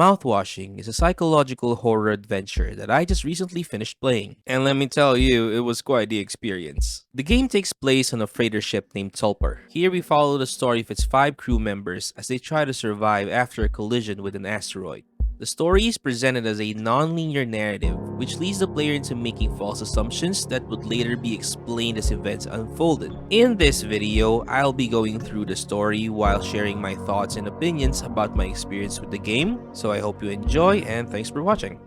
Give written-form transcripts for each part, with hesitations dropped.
Mouthwashing is a psychological horror adventure that I just recently finished playing, and let me tell you, it was quite the experience. The game takes place on a freighter ship named Tulper. Here we follow the story of its 5 crew members as they try to survive after a collision with an asteroid. The story is presented as a non-linear narrative, which leads the player into making false assumptions that would later be explained as events unfolded. In this video, I'll be going through the story while sharing my thoughts and opinions about my experience with the game, so I hope you enjoy and thanks for watching.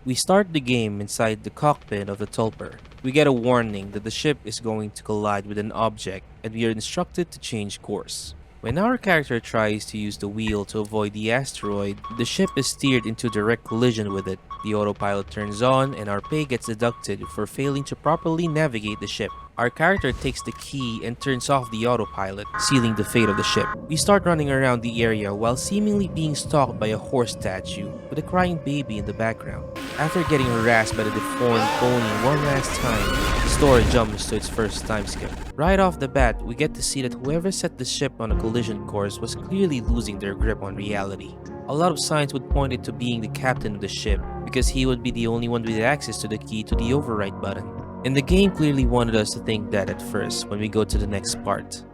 We start the game inside the cockpit of the Tulper. We get a warning that the ship is going to collide with an object and we are instructed to change course. When our character tries to use the wheel to avoid the asteroid, the ship is steered into direct collision with it. The autopilot turns on and our pay gets deducted for failing to properly navigate the ship. Our character takes the key and turns off the autopilot, sealing the fate of the ship. We start running around the area while seemingly being stalked by a horse statue with a crying baby in the background. After getting harassed by the deformed pony one last time, the story jumps to its first time skip. Right off the bat, we get to see that whoever set the ship on a collision course was clearly losing their grip on reality. A lot of signs would point it to being the captain of the ship, because he would be the only one with access to the key to the override button. And the game clearly wanted us to think that at first when we go to the next part.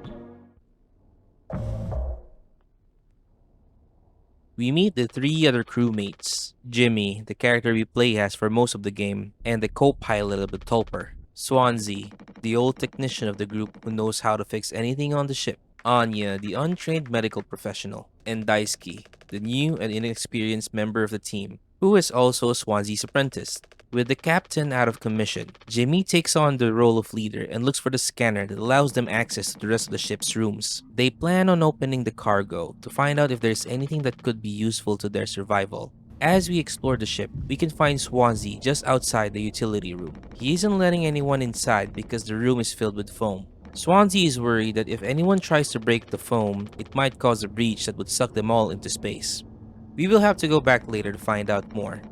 We meet the 3 other crewmates: Jimmy, the character we play as for most of the game, and the co-pilot of the Tulper, Swansea, the old technician of the group who knows how to fix anything on the ship, Anya, the untrained medical professional, and Daisuke, the new and inexperienced member of the team, who is also Swansea's apprentice. With the captain out of commission, Jimmy takes on the role of leader and looks for the scanner that allows them access to the rest of the ship's rooms. They plan on opening the cargo to find out if there's anything that could be useful to their survival. As we explore the ship, we can find Swansea just outside the utility room. He isn't letting anyone inside because the room is filled with foam. Swansea is worried that if anyone tries to break the foam, it might cause a breach that would suck them all into space. We will have to go back later to find out more.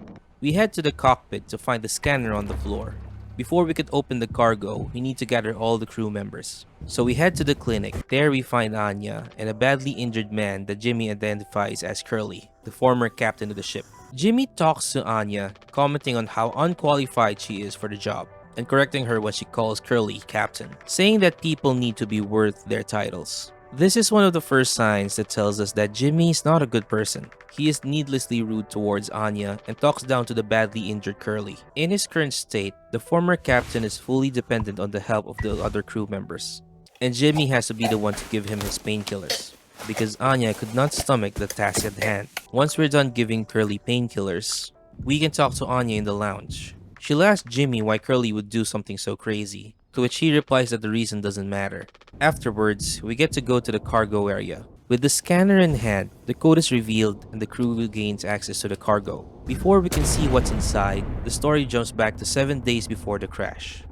We head to the cockpit to find the scanner on the floor. Before we could open the cargo, we need to gather all the crew members. So we head to the clinic. There we find Anya and a badly injured man that Jimmy identifies as Curly, the former captain of the ship. Jimmy talks to Anya, commenting on how unqualified she is for the job, and correcting her when she calls Curly captain, saying that people need to be worth their titles. This is one of the first signs that tells us that Jimmy is not a good person. He is needlessly rude towards Anya and talks down to the badly injured Curly. In his current state, the former captain is fully dependent on the help of the other crew members, and Jimmy has to be the one to give him his painkillers, because Anya could not stomach the task at hand. Once we're done giving Curly painkillers, we can talk to Anya in the lounge. She'll ask Jimmy why Curly would do something so crazy, to which he replies that the reason doesn't matter. Afterwards, we get to go to the cargo area. With the scanner in hand, the code is revealed and the crew gains access to the cargo. Before we can see what's inside, the story jumps back to 7 days before the crash.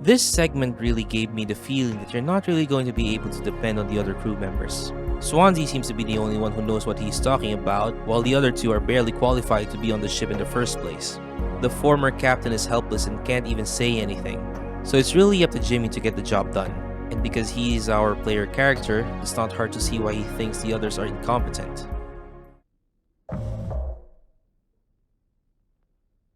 This segment really gave me the feeling that you're not really going to be able to depend on the other crew members. Swansea seems to be the only one who knows what he's talking about, while the other 2 are barely qualified to be on the ship in the first place. The former captain is helpless and can't even say anything. So it's really up to Jimmy to get the job done. And because he's our player character, it's not hard to see why he thinks the others are incompetent.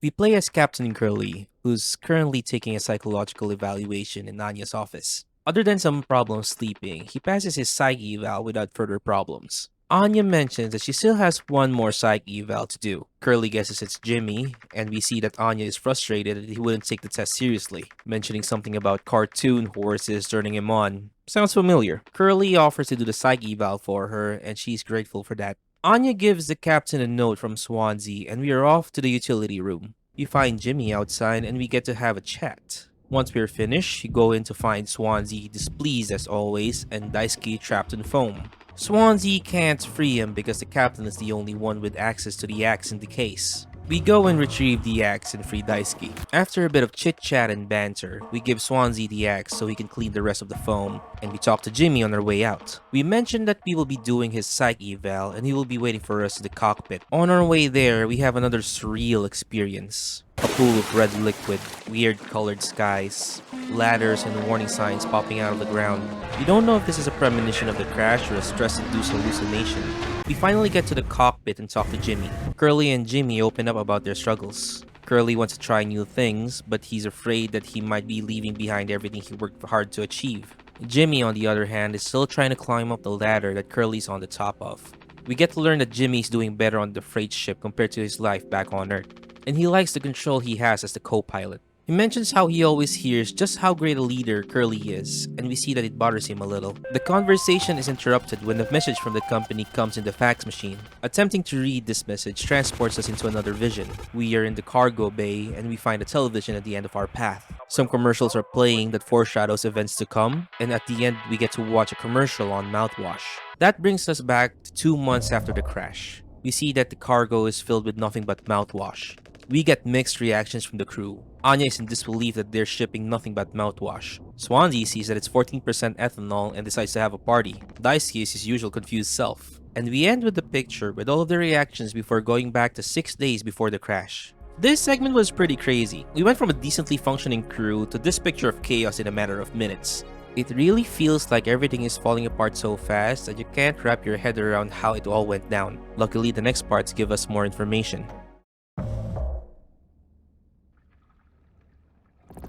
We play as Captain Curly, who's currently taking a psychological evaluation in Anya's office. Other than some problems sleeping, he passes his psych eval without further problems. Anya mentions that she still has one more psych eval to do. Curly guesses it's Jimmy, and we see that Anya is frustrated that he wouldn't take the test seriously, mentioning something about cartoon horses turning him on. Sounds familiar. Curly offers to do the psych eval for her, and she's grateful for that. Anya gives the captain a note from Swansea, and we are off to the utility room. We find Jimmy outside, and we get to have a chat. Once we're finished, we go in to find Swansea displeased as always, and Daisuke trapped in foam. Swansea can't free him because the captain is the only one with access to the axe in the case. We go and retrieve the axe and free Daisuke. After a bit of chit-chat and banter, we give Swansea the axe so he can clean the rest of the foam, and we talk to Jimmy on our way out. We mentioned that we will be doing his psych eval and he will be waiting for us in the cockpit. On our way there, we have another surreal experience. A pool of red liquid, weird colored skies, ladders and warning signs popping out of the ground. We don't know if this is a premonition of the crash or a stress-induced hallucination. We finally get to the cockpit and talk to Jimmy. Curly and Jimmy open up about their struggles. Curly wants to try new things, but he's afraid that he might be leaving behind everything he worked hard to achieve. Jimmy, on the other hand, is still trying to climb up the ladder that Curly's on the top of. We get to learn that Jimmy's doing better on the freight ship compared to his life back on Earth, and he likes the control he has as the co-pilot. He mentions how he always hears just how great a leader Curly is, and we see that it bothers him a little. The conversation is interrupted when a message from the company comes in the fax machine. Attempting to read this message transports us into another vision. We are in the cargo bay, and we find a television at the end of our path. Some commercials are playing that foreshadows events to come, and at the end we get to watch a commercial on mouthwash. That brings us back to 2 months after the crash. We see that the cargo is filled with nothing but mouthwash. We get mixed reactions from the crew. Anya is in disbelief that they're shipping nothing but mouthwash. Swansea sees that it's 14% ethanol and decides to have a party. Daisuke is his usual confused self. And we end with the picture with all of their reactions before going back to 6 days before the crash. This segment was pretty crazy. We went from a decently functioning crew to this picture of chaos in a matter of minutes. It really feels like everything is falling apart so fast that you can't wrap your head around how it all went down. Luckily, the next parts give us more information.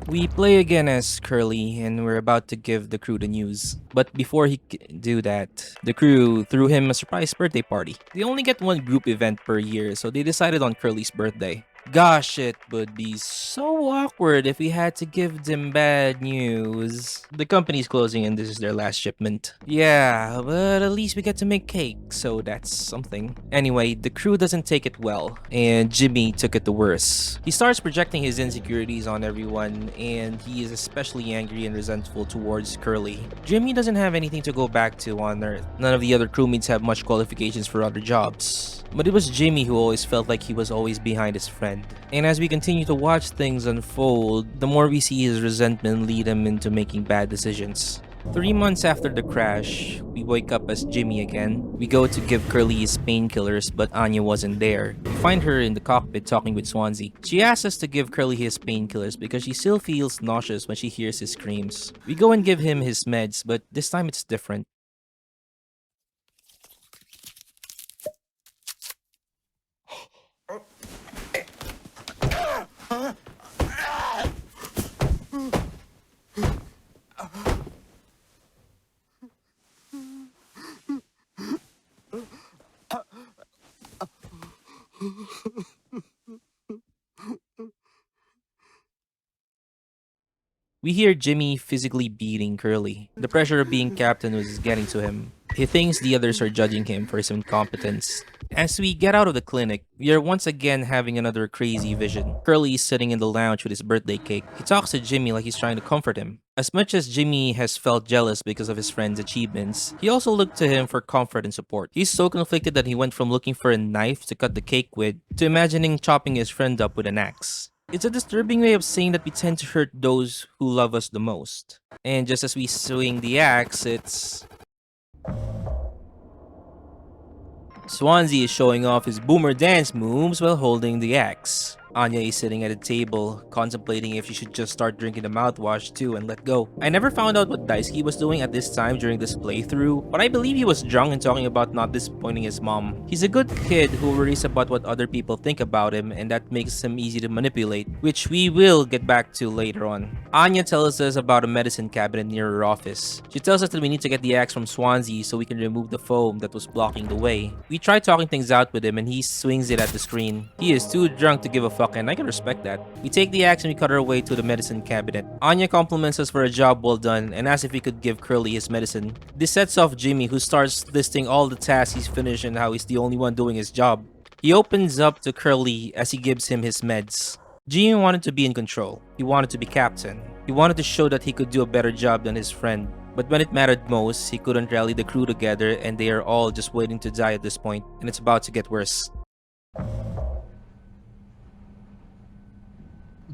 We play again as Curly, and we're about to give the crew the news. But before he can do that, the crew threw him a surprise birthday party. They only get one group event per year, so they decided on Curly's birthday. Gosh, it would be so awkward if we had to give them bad news. The company's closing and this is their last shipment. Yeah, but at least we get to make cake, so that's something. Anyway, the crew doesn't take it well, and Jimmy took it the worst. He starts projecting his insecurities on everyone, and he is especially angry and resentful towards Curly. Jimmy doesn't have anything to go back to on Earth. None of the other crewmates have much qualifications for other jobs. But it was Jimmy who always felt like he was always behind his friend. And as we continue to watch things unfold, the more we see his resentment lead him into making bad decisions. 3 months after the crash, we wake up as Jimmy again. We go to give Curly his painkillers, but Anya wasn't there. We find her in the cockpit talking with Swansea. She asks us to give Curly his painkillers because she still feels nauseous when she hears his screams. We go and give him his meds, but this time it's different. We hear Jimmy physically beating Curly. The pressure of being captain was getting to him. He thinks the others are judging him for his incompetence. As we get out of the clinic, we are once again having another crazy vision. Curly is sitting in the lounge with his birthday cake. He talks to Jimmy like he's trying to comfort him. As much as Jimmy has felt jealous because of his friend's achievements, he also looked to him for comfort and support. He's so conflicted that he went from looking for a knife to cut the cake with to imagining chopping his friend up with an axe. It's a disturbing way of saying that we tend to hurt those who love us the most. And just as we swing the axe, it's... Swansea is showing off his boomer dance moves while holding the axe. Anya is sitting at a table, contemplating if she should just start drinking the mouthwash too and let go. I never found out what Daisuke was doing at this time during this playthrough, but I believe he was drunk and talking about not disappointing his mom. He's a good kid who worries about what other people think about him, and that makes him easy to manipulate, which we will get back to later on. Anya tells us about a medicine cabinet near her office. She tells us that we need to get the axe from Swansea so we can remove the foam that was blocking the way. We try talking things out with him and he swings it at the screen. He is too drunk to give a fuck, and I can respect that. We take the axe and we cut our way to the medicine cabinet. Anya compliments us for a job well done and asks if we could give Curly his medicine. This sets off Jimmy, who starts listing all the tasks he's finished and how he's the only one doing his job. He opens up to Curly as he gives him his meds. Jimmy wanted to be in control. He wanted to be captain. He wanted to show that he could do a better job than his friend. But when it mattered most, he couldn't rally the crew together and they are all just waiting to die at this point, and it's about to get worse.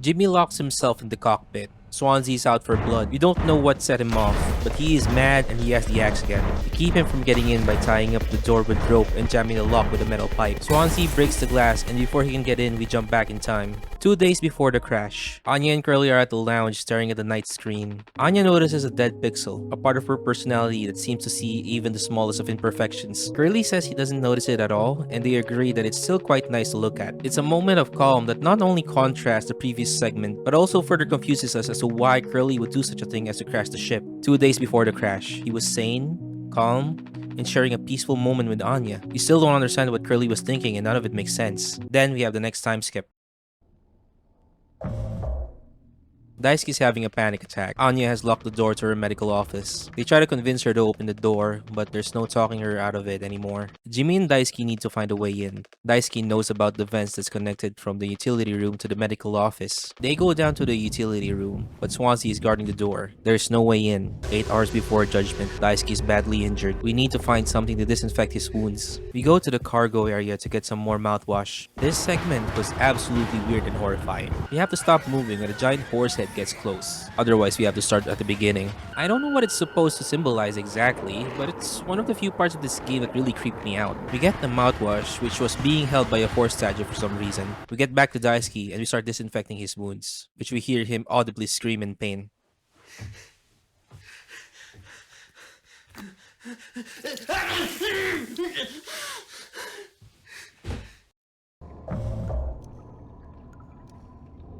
Jimmy locks himself in the cockpit. Swansea's out for blood. We don't know what set him off, but he is mad and he has the axe again. We keep him from getting in by tying up the door with rope and jamming the lock with a metal pipe. Swansea breaks the glass, and before he can get in, we jump back in time. 2 days before the crash, Anya and Curly are at the lounge staring at the night screen. Anya notices a dead pixel, a part of her personality that seems to see even the smallest of imperfections. Curly says he doesn't notice it at all, and they agree that it's still quite nice to look at. It's a moment of calm that not only contrasts the previous segment, but also further confuses us as to why Curly would do such a thing as to crash the ship. 2 days before the crash, he was sane, calm, and sharing a peaceful moment with Anya. We still don't understand what Curly was thinking and none of it makes sense. Then we have the next time skip. Daisuke's having a panic attack. Anya has locked the door to her medical office. They try to convince her to open the door, but there's no talking her out of it anymore. Jimmy and Daisuke need to find a way in. Daisuke knows about the vents that's connected from the utility room to the medical office. They go down to the utility room, but Swansea is guarding the door. There's no way in. 8 hours before judgment, Daisuke is badly injured. We need to find something to disinfect his wounds. We go to the cargo area to get some more mouthwash. This segment was absolutely weird and horrifying. We have to stop moving when a giant horse head gets close. Otherwise, we have to start at the beginning. I don't know what it's supposed to symbolize exactly, but it's one of the few parts of this game that really creeped me out. We get the mouthwash, which was being held by a horse statue for some reason. We get back to Daisuke and we start disinfecting his wounds, which we hear him audibly scream in pain.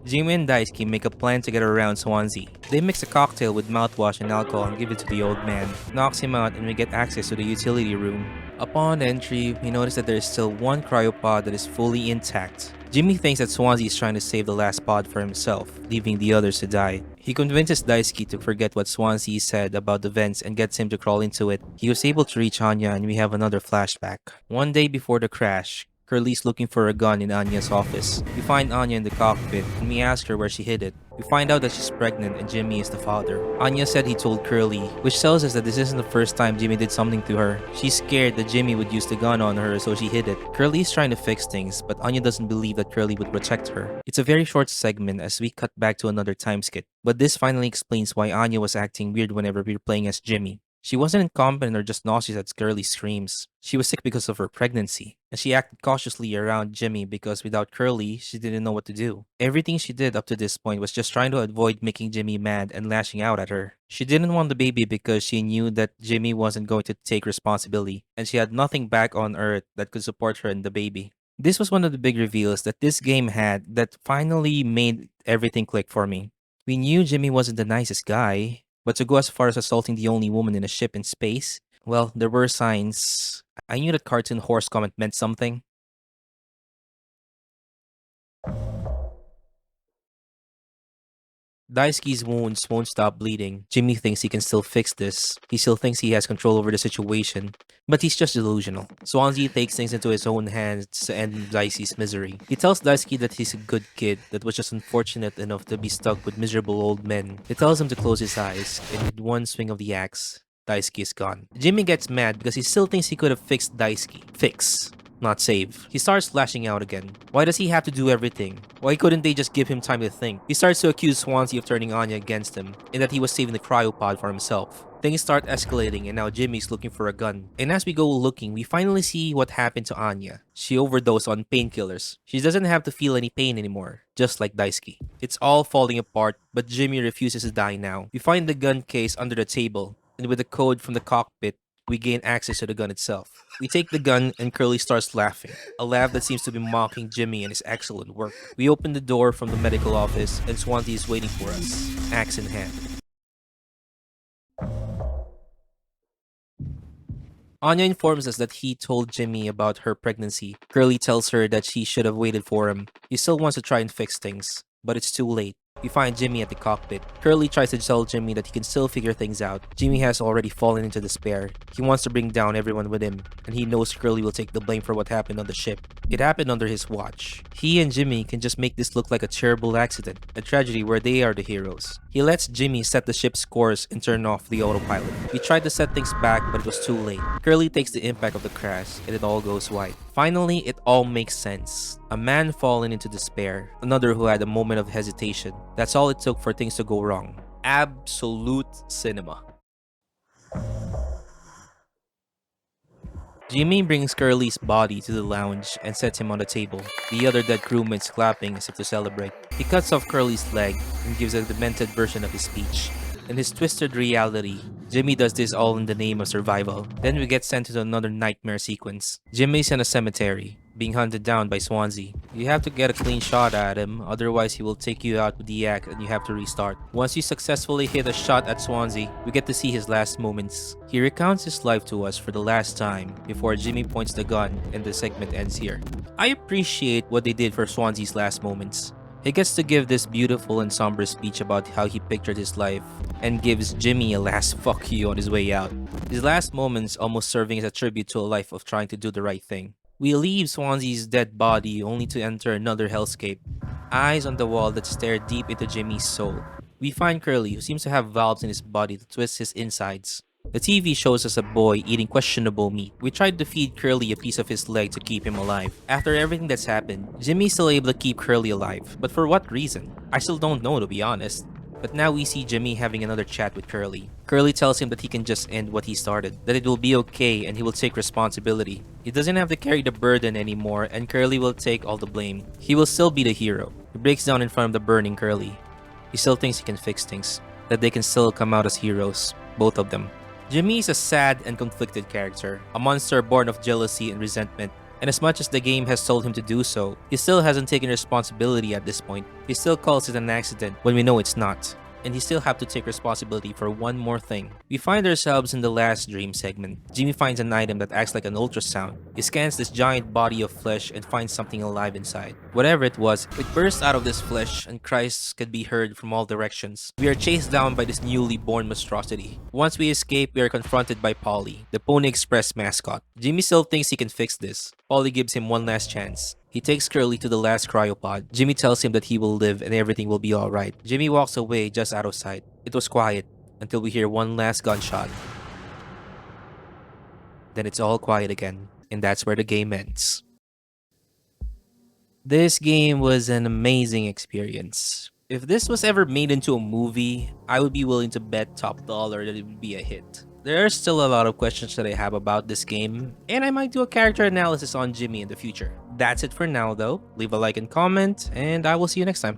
Jimmy and Daisuke make a plan to get around Swansea. They mix a cocktail with mouthwash and alcohol and give it to the old man. Knocks him out and we get access to the utility room. Upon entry, we notice that there is still one cryopod that is fully intact. Jimmy thinks that Swansea is trying to save the last pod for himself, leaving the others to die. He convinces Daisuke to forget what Swansea said about the vents and gets him to crawl into it. He was able to reach Anya and we have another flashback. 1 day before the crash, Curly's looking for a gun in Anya's office. We find Anya in the cockpit and we ask her where she hid it. We find out that she's pregnant and Jimmy is the father. Anya said he told Curly, which tells us that this isn't the first time Jimmy did something to her. She's scared that Jimmy would use the gun on her, so she hid it. Curly is trying to fix things, but Anya doesn't believe that Curly would protect her. It's a very short segment as we cut back to another time skip, but this finally explains why Anya was acting weird whenever we were playing as Jimmy. She wasn't incompetent or just nauseous at Curly's screams. She was sick because of her pregnancy, and she acted cautiously around Jimmy because without Curly, she didn't know what to do. Everything she did up to this point was just trying to avoid making Jimmy mad and lashing out at her. She didn't want the baby because she knew that Jimmy wasn't going to take responsibility, and she had nothing back on Earth that could support her and the baby. This was one of the big reveals that this game had that finally made everything click for me. We knew Jimmy wasn't the nicest guy, but to go as far as assaulting the only woman in a ship in space, well, there were signs. I knew that cartoon horse comment meant something. Daisuke's wounds won't stop bleeding. Jimmy thinks he can still fix this. He still thinks he has control over the situation. But he's just delusional. Swansea takes things into his own hands to end Daisuke's misery. He tells Daisuke that he's a good kid that was just unfortunate enough to be stuck with miserable old men. He tells him to close his eyes, and with one swing of the axe, Daisuke is gone. Jimmy gets mad because he still thinks he could have fixed Daisuke. Fix, not save. He starts lashing out again. Why does he have to do everything? Why couldn't they just give him time to think? He starts to accuse Swansea of turning Anya against him, and that he was saving the cryopod for himself. Things start escalating and now Jimmy's looking for a gun. And as we go looking, we finally see what happened to Anya. She overdosed on painkillers. She doesn't have to feel any pain anymore, just like Daisuke. It's all falling apart, but Jimmy refuses to die now. We find the gun case under the table, and with the code from the cockpit, we gain access to the gun itself. We take the gun and Curly starts laughing, a laugh that seems to be mocking Jimmy and his excellent work. We open the door from the medical office and Swansea is waiting for us, axe in hand. Anya informs us that he told Jimmy about her pregnancy. Curly tells her that she should have waited for him. He still wants to try and fix things, but it's too late. We find Jimmy at the cockpit. Curly tries to tell Jimmy that he can still figure things out. Jimmy has already fallen into despair. He wants to bring down everyone with him, and he knows Curly will take the blame for what happened on the ship. It happened under his watch. He and Jimmy can just make this look like a terrible accident, a tragedy where they are the heroes. He lets Jimmy set the ship's course and turn off the autopilot. We tried to set things back, but it was too late. Curly takes the impact of the crash, and it all goes white. Finally, it all makes sense. A man fallen into despair, another who had a moment of hesitation. That's all it took for things to go wrong. Absolute cinema. Jimmy brings Curly's body to the lounge and sets him on the table, the other dead crewmates clapping as if to celebrate. He cuts off Curly's leg and gives a demented version of his speech. In his twisted reality, Jimmy does this all in the name of survival. Then we get sent to another nightmare sequence. Jimmy's in a cemetery, being hunted down by Swansea. You have to get a clean shot at him, otherwise he will take you out with the axe and you have to restart. Once you successfully hit a shot at Swansea, we get to see his last moments. He recounts his life to us for the last time before Jimmy points the gun and the segment ends here. I appreciate what they did for Swansea's last moments. He gets to give this beautiful and somber speech about how he pictured his life and gives Jimmy a last fuck you on his way out. His last moments almost serving as a tribute to a life of trying to do the right thing. We leave Swansea's dead body only to enter another hellscape, eyes on the wall that stare deep into Jimmy's soul. We find Curly, who seems to have valves in his body to twist his insides. The TV shows us a boy eating questionable meat. We tried to feed Curly a piece of his leg to keep him alive. After everything that's happened, Jimmy's still able to keep Curly alive. But for what reason? I still don't know, to be honest. But now we see Jimmy having another chat with Curly. Curly tells him that he can just end what he started, that it will be okay and he will take responsibility. He doesn't have to carry the burden anymore and Curly will take all the blame. He will still be the hero. He breaks down in front of the burning Curly. He still thinks he can fix things, that they can still come out as heroes, both of them. Jimmy is a sad and conflicted character, a monster born of jealousy and resentment. And as much as the game has told him to do so, he still hasn't taken responsibility at this point. He still calls it an accident when we know it's not. And he still have to take responsibility for one more thing. We find ourselves in the last dream segment. Jimmy finds an item that acts like an ultrasound. He scans this giant body of flesh and finds something alive inside. Whatever it was, it bursts out of this flesh and cries could be heard from all directions. We are chased down by this newly born monstrosity. Once we escape, we are confronted by Polly, the Pony Express mascot. Jimmy still thinks he can fix this. Polly gives him one last chance. He takes Curly to the last cryopod. Jimmy tells him that he will live and everything will be alright. Jimmy walks away just out of sight. It was quiet until we hear one last gunshot. Then it's all quiet again, and that's where the game ends. This game was an amazing experience. If this was ever made into a movie, I would be willing to bet top dollar that it would be a hit. There are still a lot of questions that I have about this game, and I might do a character analysis on Jimmy in the future. That's it for now though. Leave a like and comment, and I will see you next time.